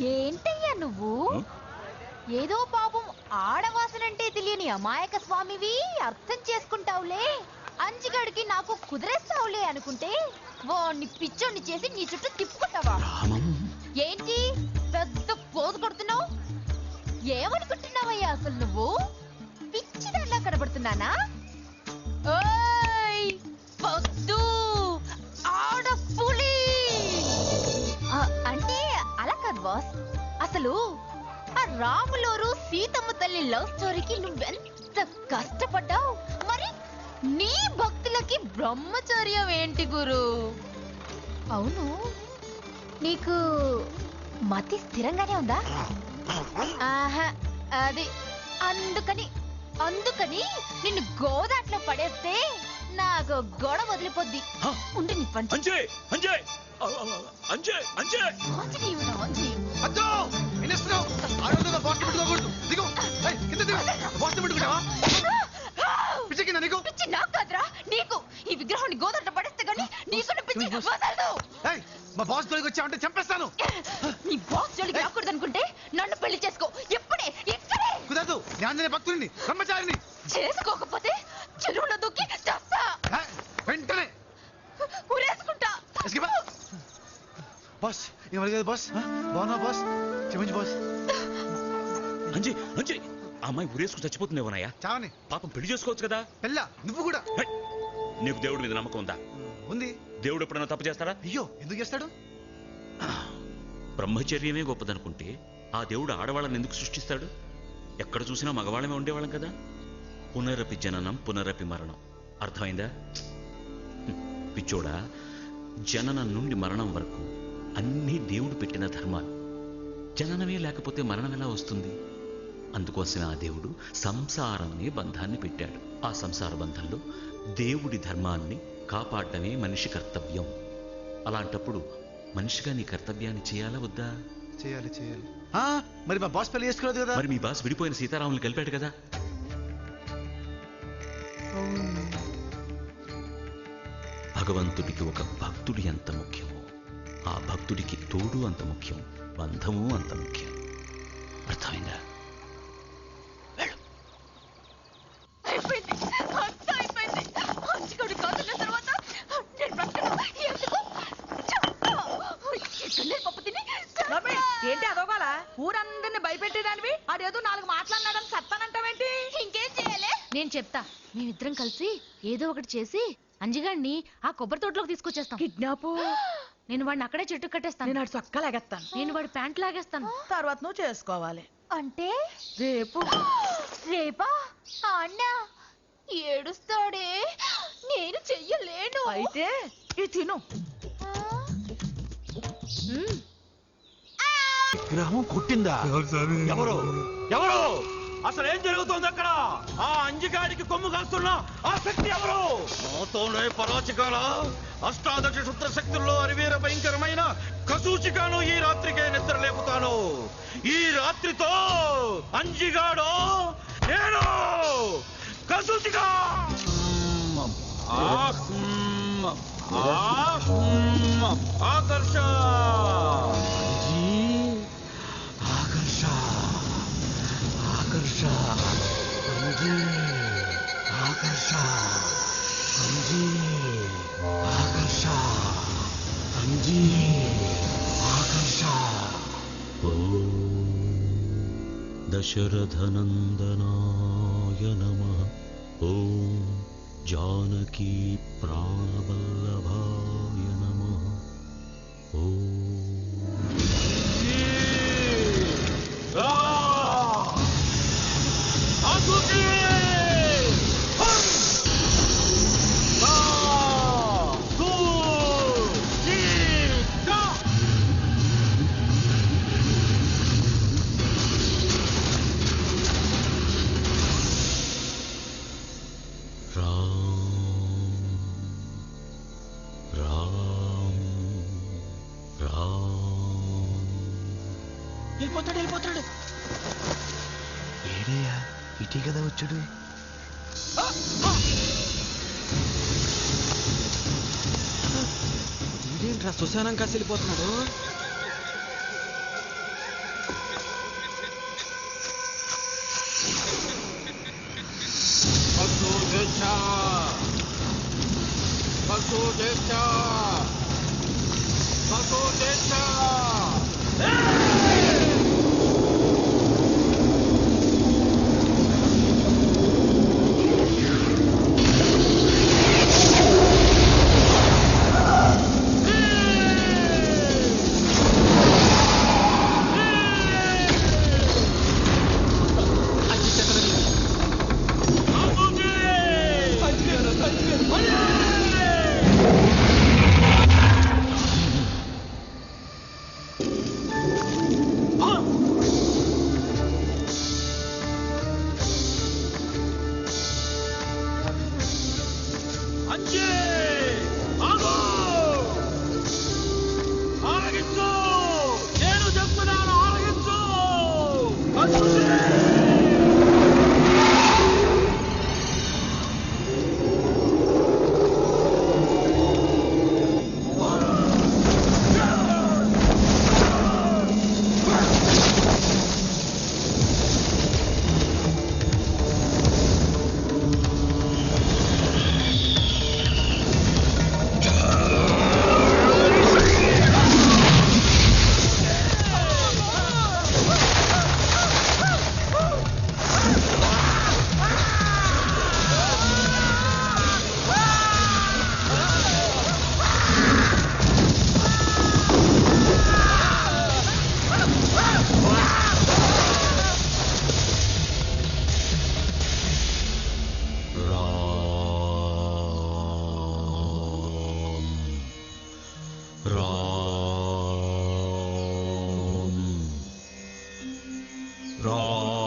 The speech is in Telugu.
ఏంటయ్యా నువ్వు? ఏదో పాపం ఆడవాసనంటే తెలియని అమాయక స్వామివి అర్థం చేసుకుంటావులే, అంజిగాడికి నాకు కుదిరేస్తావులే అనుకుంటే వాణ్ణి పిచ్చోణ్ణి చేసి నీ చుట్టూ తిప్పుకుంటావా? ఏంటి పెద్ద పోజు కొడుతున్నావు? ఏమనుకుంటున్నావయ్యా అసలు నువ్వు? పిచ్చిదానిలా కనబడుతున్నానా? ఆడపులి అంటే అలా కాదు బాస్. అసలు ఆ రాములోరు సీతమ్మ తల్లి లవ్ స్టోరీకి నువ్వెంత కష్టపడ్డావు, మరి నీ భక్తులకి బ్రహ్మచర్యం ఏంటి గురు? అవును, నీకు మతి స్థిరంగానే ఉందా? ఆహా, అది అందుకని నిన్ను గోదాట్లో పడేస్తే నాకు గొడవ వదిలిపోద్ది. ఉండి నీ పంచ నీకు ఈ విగ్రహాన్ని గోదాట్లో పడేస్తే గానీ నీకు పిచ్చి వదలదు. మా బాస్ జోలికి వచ్చావంటే చంపేస్తాను. నీ బాస్ జోలికి రాకూడదు అనుకుంటే నన్ను పెళ్లి చేసుకో. ఎప్పుడే ఇక్కడే కుదరదు. ఆంజనేయ భక్తుడిని, బ్రహ్మచారిని. చేసుకోకపోతే చెరువులో దూకి చస్తా. వెంటనే ఊరేసుకుంటా. బాస్ ఎవరు బాస్? బాగున్నా బాస్? క్షమించు బాస్. అంజీ అంజీ, ఆ అమ్మాయి ఊరేసుకు చచ్చిపోతుందేమోనయ్యా. చావని పాపం పెళ్లి చేసుకోవచ్చు కదా. పెళ్ళా? నువ్వు కూడా? నీకు దేవుడి మీద నమ్మకం ఉందా? ఉంది. దేవుడు ఎప్పుడైనా తప్పు చేస్తాడా? అయ్యో, ఎందుకు చేస్తాడు? బ్రహ్మచర్యమే గొప్పదనుకుంటే ఆ దేవుడు ఆడవాళ్ళని ఎందుకు సృష్టిస్తాడు? ఎక్కడ చూసినా మగవాళ్ళమే ఉండేవాళ్ళం కదా. పునరపి జననం పునరపి మరణం. అర్థమైందా? పిచ్చోడా, జననం నుండి మరణం వరకు అన్నీ దేవుడు పెట్టిన ధర్మాలు. జననమే లేకపోతే మరణం ఎలా వస్తుంది? అందుకోసమే ఆ దేవుడు సంసారం అనే బంధాన్ని పెట్టాడు. ఆ సంసార బంధంలో దేవుడి ధర్మాన్ని కాపాడటమే మనిషి కర్తవ్యం. అలాంటప్పుడు మనిషిగా నీ కర్తవ్యాన్ని చేయాలా వద్దా? చేయాలి. మరి మా బాస్ పెళ్లి చేసుకోలేదు కదా. మరి మీ బాస్ విడిపోయిన సీతారాములు కలిపాడు కదా. భగవంతుడికి ఒక భక్తుడి ఎంత ముఖ్యమో, ఆ భక్తుడికి తోడు అంత ముఖ్యం, బంధము అంత ముఖ్యం. అర్థమైందా? ఏంటి అదోగాలా? ఊరందరిని భయపెట్టేదానివి ఆడేదో 4 మాట్లాడినాడని సత్తానంటావేంటి? ఇంకేం చేయాలి? నేను చెప్తా. మేమిద్దరం కలిసి ఏదో ఒకటి చేసి అంజిగాడిని ఆ కొబ్బరి తోటలోకి తీసుకొచ్చేస్తాం. కిడ్నాప్? నేను వాడిని అక్కడే చెట్టు కట్టేస్తాను. నేను చొక్క లాగేస్తాను. నేను వాడి ప్యాంట్ లాగేస్తాను. తర్వాత నువ్వు చేసుకోవాలి. అంటే రేపు? రేపా? అన్న ఏడుస్తాడే, నేను చెయ్యలేను. అయితే ఇది తిను. గ్రహం కొట్టిందా? ఎవరు ఎవరు? అసలు ఏం జరుగుతోంది అక్కడ? ఆ అంజిగాడికి కొమ్ము కాస్తున్నా ఆ శక్తి ఎవరు? నాతోనే పరాచికాల అష్టాదశ శుద్ర శక్తుల్లో అరివీర భయంకరమైన కసూచికాను ఈ రాత్రికే నిద్ర లేపుతాను. ఈ రాత్రితో అంజిగాడు నేను కసూచిగా. ఆకర్ష దశరథనందనాయ నమః. ఓం జానకీ ప్రాణవల్లభాయ నమః. ఓం వెళ్ళిపోతాడు. ఏడయ్యా, ఇటీ కదా వచ్చాడు. ఇదేంట్రా సుశానం కాసి వెళ్ళిపోతున్నాడు? అంజి ఆగు ఆలగించు నేను చెప్తున్నాను ఆలగించు అంజి రామ్